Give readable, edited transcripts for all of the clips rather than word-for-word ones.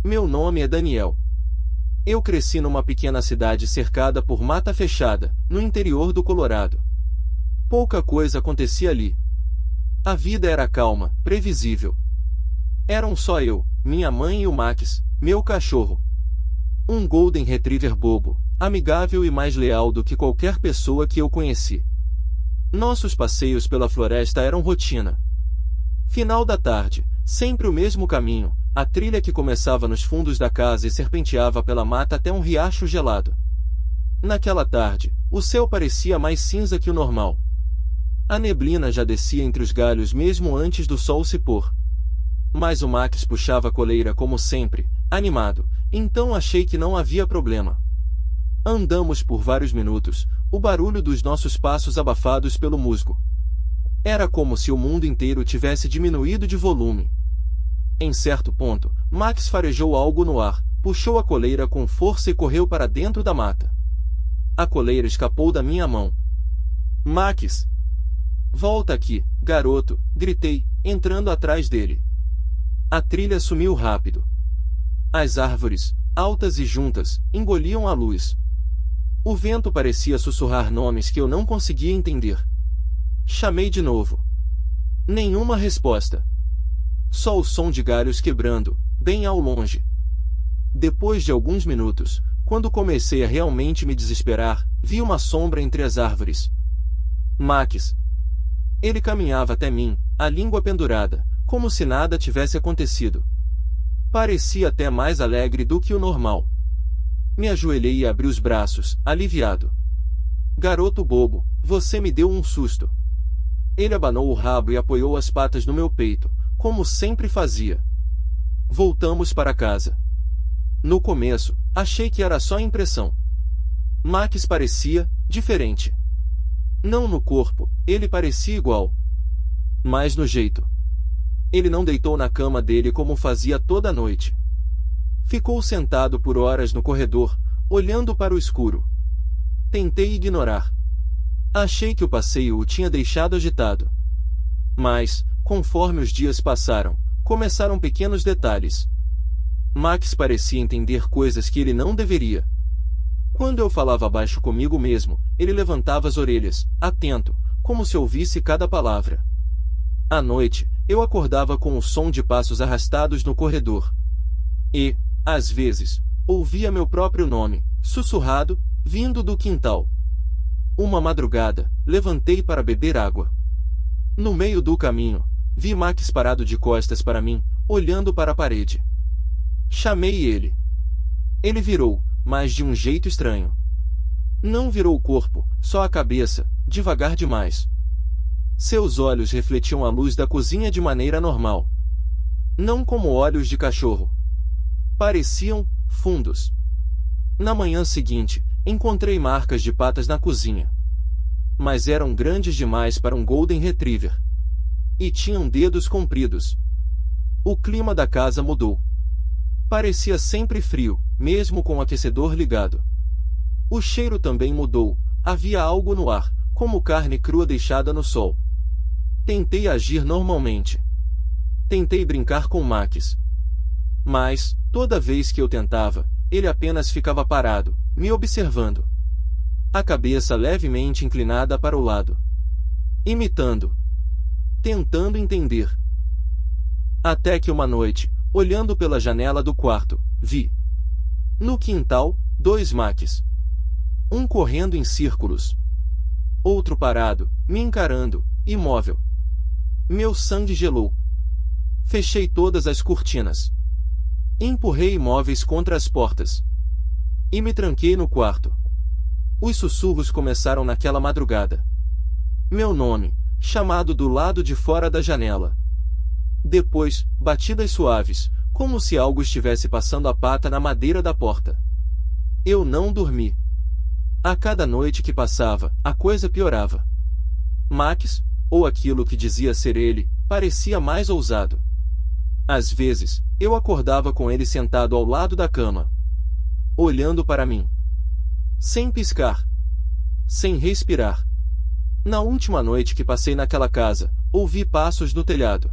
Meu nome é Daniel. Eu cresci numa pequena cidade cercada por mata fechada, no interior do Colorado. Pouca coisa acontecia ali. A vida era calma, previsível. Eram só eu, minha mãe e o Max, meu cachorro. Um Golden Retriever bobo, amigável e mais leal do que qualquer pessoa que eu conheci. Nossos passeios pela floresta eram rotina. Final da tarde, sempre o mesmo caminho, a trilha que começava nos fundos da casa e serpenteava pela mata até um riacho gelado. Naquela tarde, o céu parecia mais cinza que o normal. A neblina já descia entre os galhos mesmo antes do sol se pôr. Mas o Max puxava a coleira como sempre, animado, então achei que não havia problema. Andamos por vários minutos, o barulho dos nossos passos abafados pelo musgo. Era como se o mundo inteiro tivesse diminuído de volume. Em certo ponto, Max farejou algo no ar, puxou a coleira com força e correu para dentro da mata. A coleira escapou da minha mão. Max! Volta aqui, garoto, gritei, entrando atrás dele. A trilha sumiu rápido. As árvores, altas e juntas, engoliam a luz. O vento parecia sussurrar nomes que eu não conseguia entender. Chamei de novo. Nenhuma resposta. Só o som de galhos quebrando, bem ao longe. Depois de alguns minutos, quando comecei a realmente me desesperar, vi uma sombra entre as árvores. Max. Ele caminhava até mim, a língua pendurada, como se nada tivesse acontecido. Parecia até mais alegre do que o normal. Me ajoelhei e abri os braços, aliviado. Garoto bobo, você me deu um susto. Ele abanou o rabo e apoiou as patas no meu peito, como sempre fazia. Voltamos para casa. No começo, achei que era só impressão. Max parecia diferente. Não no corpo, ele parecia igual. Mas no jeito. Ele não deitou na cama dele como fazia toda noite. Ficou sentado por horas no corredor, olhando para o escuro. Tentei ignorar. Achei que o passeio o tinha deixado agitado. Mas, conforme os dias passaram, começaram pequenos detalhes. Max parecia entender coisas que ele não deveria. Quando eu falava baixo comigo mesmo, ele levantava as orelhas, atento, como se ouvisse cada palavra. À noite, eu acordava com o som de passos arrastados no corredor. E, às vezes, ouvia meu próprio nome, sussurrado, vindo do quintal. Uma madrugada, levantei para beber água. No meio do caminho, vi Max parado de costas para mim, olhando para a parede. Chamei ele. Ele virou, mas de um jeito estranho. Não virou o corpo, só a cabeça, devagar demais. Seus olhos refletiam a luz da cozinha de maneira normal. Não como olhos de cachorro. Pareciam fundos. Na manhã seguinte, encontrei marcas de patas na cozinha. Mas eram grandes demais para um Golden Retriever. E tinham dedos compridos. O clima da casa mudou. Parecia sempre frio, mesmo com o aquecedor ligado. O cheiro também mudou, havia algo no ar, como carne crua deixada no sol. Tentei agir normalmente. Tentei brincar com Max. Mas, toda vez que eu tentava, ele apenas ficava parado, me observando. A cabeça levemente inclinada para o lado. Imitando. Tentando entender. Até que uma noite, olhando pela janela do quarto, vi. No quintal, 2 Max. Um correndo em círculos. Outro parado, me encarando, imóvel. Meu sangue gelou. Fechei todas as cortinas. Empurrei móveis contra as portas. E me tranquei no quarto. Os sussurros começaram naquela madrugada. Meu nome, chamado do lado de fora da janela. Depois, batidas suaves, como se algo estivesse passando a pata na madeira da porta. Eu não dormi. A cada noite que passava, a coisa piorava. Max, ou aquilo que dizia ser ele, parecia mais ousado. Às vezes, eu acordava com ele sentado ao lado da cama, olhando para mim. Sem piscar. Sem respirar. Na última noite que passei naquela casa, ouvi passos no telhado.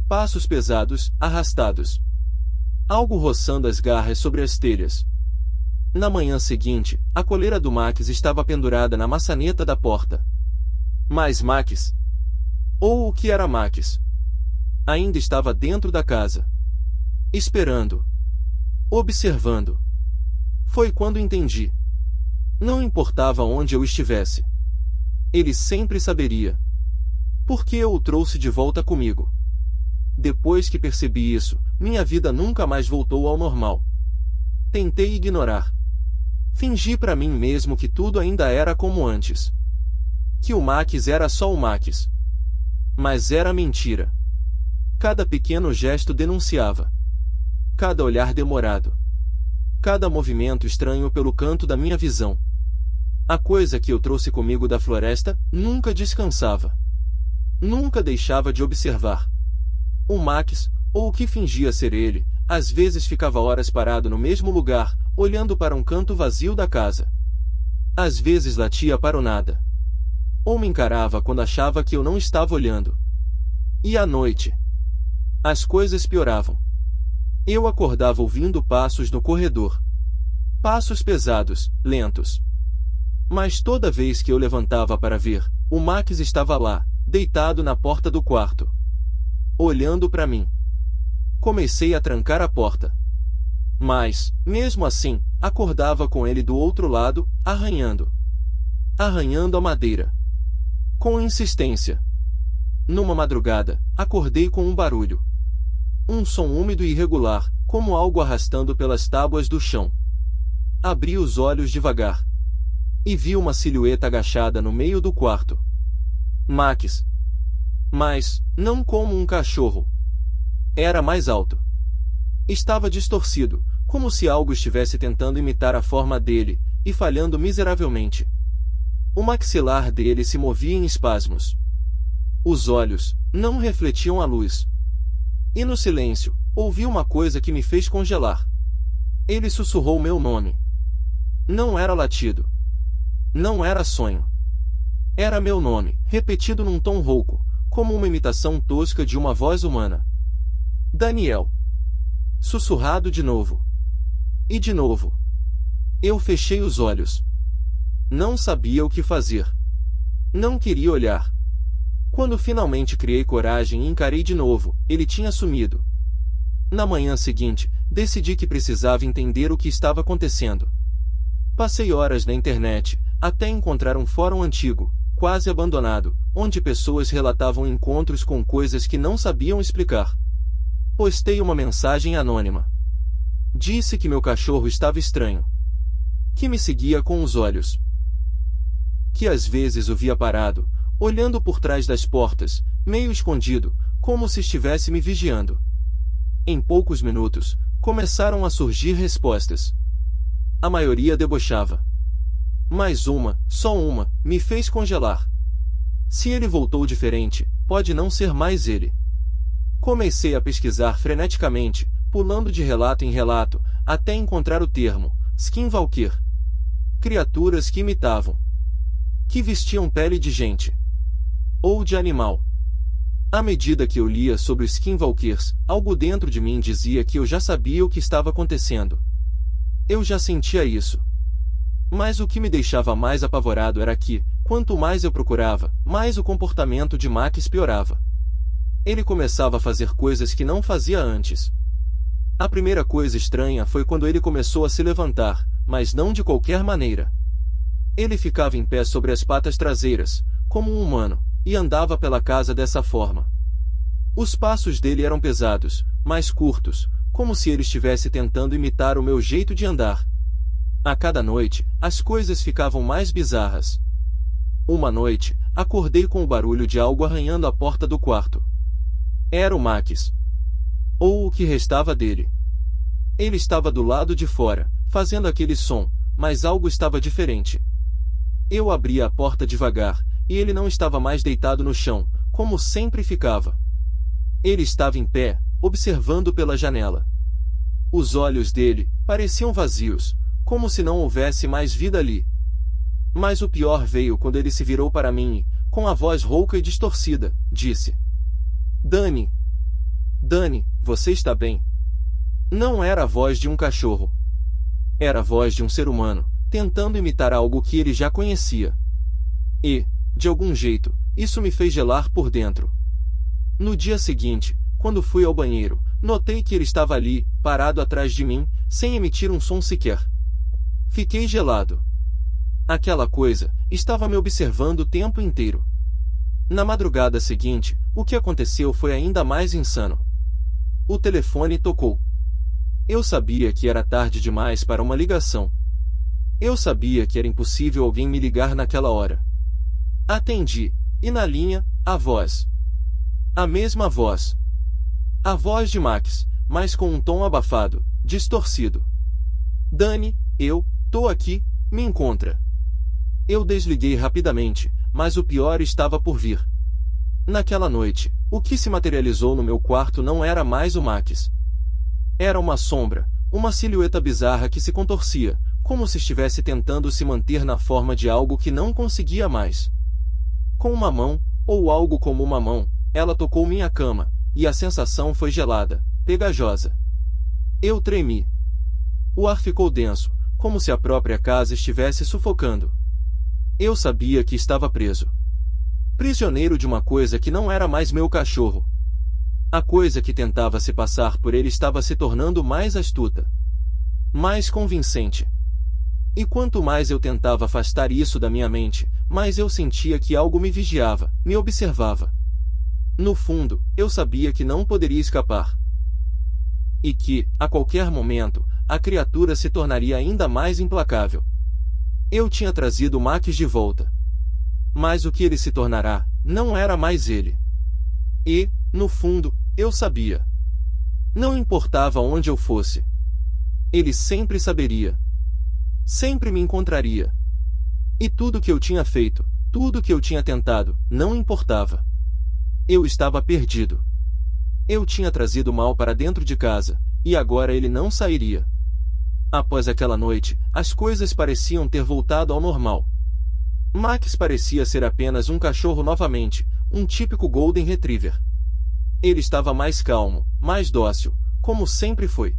Passos pesados, arrastados. algo roçando as garras sobre as telhas. Na manhã seguinte, a coleira do Max estava pendurada na maçaneta da porta. Mas Max, ou o que era Max, ainda estava dentro da casa, esperando, observando. Foi quando entendi. Não importava onde eu estivesse, ele sempre saberia. Porque eu o trouxe de volta comigo. Depois que percebi isso, minha vida nunca mais voltou ao normal. Tentei ignorar. Fingi para mim mesmo que tudo ainda era como antes. Que o Max era só o Max. Mas era mentira. Cada pequeno gesto denunciava. Cada olhar demorado. Cada movimento estranho pelo canto da minha visão. A coisa que eu trouxe comigo da floresta nunca descansava. Nunca deixava de observar. O Max, ou o que fingia ser ele, às vezes ficava horas parado no mesmo lugar, olhando para um canto vazio da casa. Às vezes latia para o nada. Ou me encarava quando achava que eu não estava olhando. E à noite, as coisas pioravam. Eu acordava ouvindo passos no corredor. Passos pesados, lentos. Mas toda vez que eu levantava para ver, o Max estava lá, deitado na porta do quarto, olhando para mim. Comecei a trancar a porta. Mas, mesmo assim, acordava com ele do outro lado, arranhando. Arranhando a madeira. Com insistência. Numa madrugada, acordei com um barulho. Um som úmido e irregular, como algo arrastando pelas tábuas do chão. Abri os olhos devagar. E vi uma silhueta agachada no meio do quarto. Max. Mas, não como um cachorro. Era mais alto. Estava distorcido, como se algo estivesse tentando imitar a forma dele, e falhando miseravelmente. O maxilar dele se movia em espasmos. Os olhos não refletiam a luz. E no silêncio, ouvi uma coisa que me fez congelar. Ele sussurrou meu nome. Não era latido. Não era sonho. Era meu nome, repetido num tom rouco, como uma imitação tosca de uma voz humana. Daniel. Sussurrado de novo. E de novo. Eu fechei os olhos. Não sabia o que fazer. Não queria olhar. Quando finalmente criei coragem e encarei de novo, ele tinha sumido. Na manhã seguinte, decidi que precisava entender o que estava acontecendo. Passei horas na internet, até encontrar um fórum antigo, quase abandonado, onde pessoas relatavam encontros com coisas que não sabiam explicar. Postei uma mensagem anônima. Disse que meu cachorro estava estranho. Que me seguia com os olhos. Que às vezes o via parado, olhando por trás das portas, meio escondido, como se estivesse me vigiando. Em poucos minutos, começaram a surgir respostas. A maioria debochava. Mas uma, só uma, me fez congelar. Se ele voltou diferente, pode não ser mais ele. Comecei a pesquisar freneticamente, pulando de relato em relato, até encontrar o termo, skinwalker. Criaturas que imitavam. Que vestiam pele de gente. Ou de animal. À medida que eu lia sobre os skinwalkers, algo dentro de mim dizia que eu já sabia o que estava acontecendo. Eu já sentia isso. Mas o que me deixava mais apavorado era que, quanto mais eu procurava, mais o comportamento de Max piorava. Ele começava a fazer coisas que não fazia antes. A primeira coisa estranha foi quando ele começou a se levantar, mas não de qualquer maneira. Ele ficava em pé sobre as patas traseiras, como um humano, e andava pela casa dessa forma. Os passos dele eram pesados, mais curtos, como se ele estivesse tentando imitar o meu jeito de andar. A cada noite, as coisas ficavam mais bizarras. Uma noite, acordei com o barulho de algo arranhando a porta do quarto. Era o Max. Ou o que restava dele. Ele estava do lado de fora, fazendo aquele som, mas algo estava diferente. Eu abri a porta devagar, e ele não estava mais deitado no chão, como sempre ficava. Ele estava em pé, observando pela janela. Os olhos dele pareciam vazios, como se não houvesse mais vida ali. Mas o pior veio quando ele se virou para mim e, com a voz rouca e distorcida, disse: Dani, você está bem? Não era a voz de um cachorro. Era a voz de um ser humano, tentando imitar algo que ele já conhecia. E, de algum jeito, isso me fez gelar por dentro. No dia seguinte, quando fui ao banheiro, notei que ele estava ali, parado atrás de mim, sem emitir um som sequer. Fiquei gelado. Aquela coisa estava me observando o tempo inteiro. Na madrugada seguinte, o que aconteceu foi ainda mais insano. O telefone tocou. Eu sabia que era tarde demais para uma ligação. Eu sabia que era impossível alguém me ligar naquela hora. Atendi, e na linha, a voz. A mesma voz. A voz de Max, mas com um tom abafado, distorcido. Dani, tô aqui, me encontra. Eu desliguei rapidamente, mas o pior estava por vir. Naquela noite, o que se materializou no meu quarto não era mais o Max. Era uma sombra, uma silhueta bizarra que se contorcia, como se estivesse tentando se manter na forma de algo que não conseguia mais. Com uma mão, ou algo como uma mão, ela tocou minha cama, e a sensação foi gelada, pegajosa. Eu tremi. O ar ficou denso, como se a própria casa estivesse sufocando. Eu sabia que estava preso. Prisioneiro de uma coisa que não era mais meu cachorro. A coisa que tentava se passar por ele estava se tornando mais astuta. Mais convincente. E quanto mais eu tentava afastar isso da minha mente, mais eu sentia que algo me vigiava, me observava. No fundo, eu sabia que não poderia escapar. E que, a qualquer momento, a criatura se tornaria ainda mais implacável. Eu tinha trazido Max de volta. Mas o que ele se tornará, não era mais ele. E, no fundo, eu sabia. Não importava onde eu fosse. Ele sempre saberia. Sempre me encontraria. E tudo que eu tinha feito, tudo que eu tinha tentado, não importava. Eu estava perdido. Eu tinha trazido o mal para dentro de casa, e agora ele não sairia. Após aquela noite, as coisas pareciam ter voltado ao normal. Max parecia ser apenas um cachorro novamente, um típico Golden Retriever. Ele estava mais calmo, mais dócil, como sempre foi.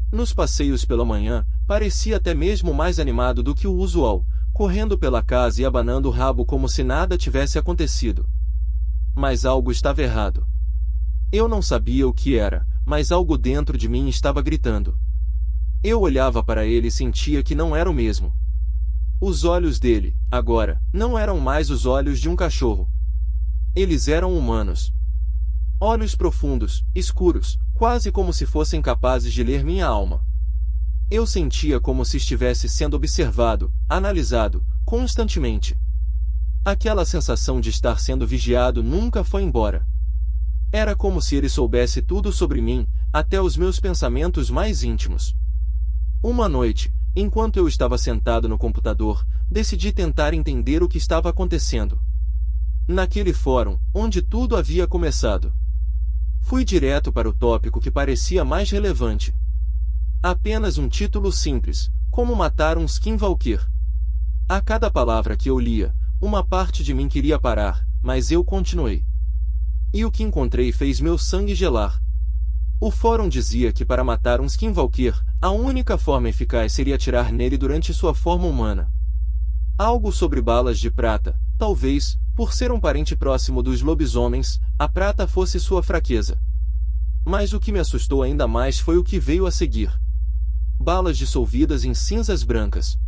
Nos passeios pela manhã, parecia até mesmo mais animado do que o usual, correndo pela casa e abanando o rabo como se nada tivesse acontecido. Mas algo estava errado. Eu não sabia o que era, mas algo dentro de mim estava gritando. Eu olhava para ele e sentia que não era o mesmo. Os olhos dele, agora, não eram mais os olhos de um cachorro. Eles eram humanos. Olhos profundos, escuros, quase como se fossem capazes de ler minha alma. Eu sentia como se estivesse sendo observado, analisado, constantemente. Aquela sensação de estar sendo vigiado nunca foi embora. Era como se ele soubesse tudo sobre mim, até os meus pensamentos mais íntimos. Uma noite, enquanto eu estava sentado no computador, decidi tentar entender o que estava acontecendo. Naquele fórum, onde tudo havia começado. Fui direto para o tópico que parecia mais relevante. Apenas um título simples, como matar um Skinwalker. A cada palavra que eu lia, uma parte de mim queria parar, mas eu continuei. E o que encontrei fez meu sangue gelar. O fórum dizia que para matar um Skinwalker, a única forma eficaz seria atirar nele durante sua forma humana. Algo sobre balas de prata, talvez, por ser um parente próximo dos lobisomens, a prata fosse sua fraqueza. Mas o que me assustou ainda mais foi o que veio a seguir. Balas dissolvidas em cinzas brancas.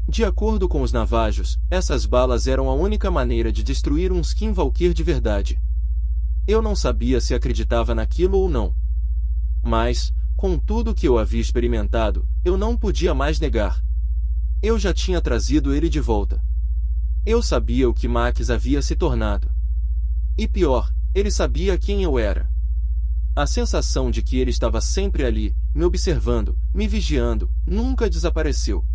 De acordo com os navajos, essas balas eram a única maneira de destruir um Skinwalker de verdade. Eu não sabia se acreditava naquilo ou não. Mas, com tudo que eu havia experimentado, eu não podia mais negar. Eu já tinha trazido ele de volta. Eu sabia o que Max havia se tornado. E pior, ele sabia quem eu era. A sensação de que ele estava sempre ali, me observando, me vigiando, nunca desapareceu.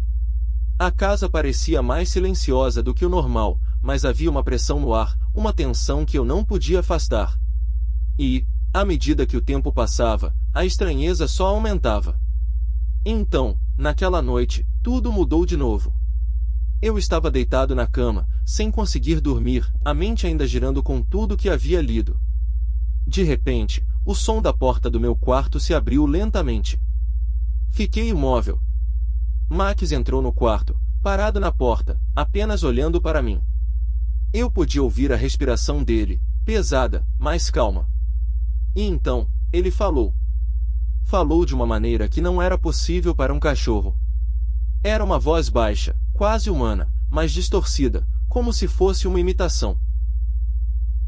A casa parecia mais silenciosa do que o normal, mas havia uma pressão no ar, uma tensão que eu não podia afastar. E, à medida que o tempo passava, a estranheza só aumentava. Então, naquela noite, tudo mudou de novo. Eu estava deitado na cama, sem conseguir dormir, a mente ainda girando com tudo que havia lido. De repente, o som da porta do meu quarto se abriu lentamente. Fiquei imóvel. Max entrou no quarto, parado na porta, apenas olhando para mim. Eu podia ouvir a respiração dele, pesada, mas calma. E então, ele falou. Falou de uma maneira que não era possível para um cachorro. Era uma voz baixa, quase humana, mas distorcida, como se fosse uma imitação.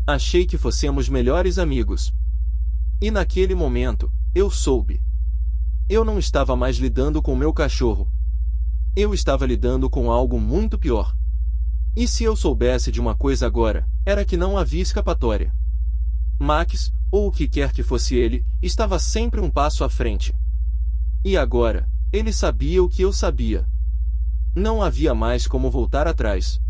Achei que fossemos melhores amigos. E naquele momento, eu soube. Eu não estava mais lidando com meu cachorro. Eu estava lidando com algo muito pior. E se eu soubesse de uma coisa agora, era que não havia escapatória. Max, ou o que quer que fosse ele, estava sempre um passo à frente. E agora, ele sabia o que eu sabia. Não havia mais como voltar atrás.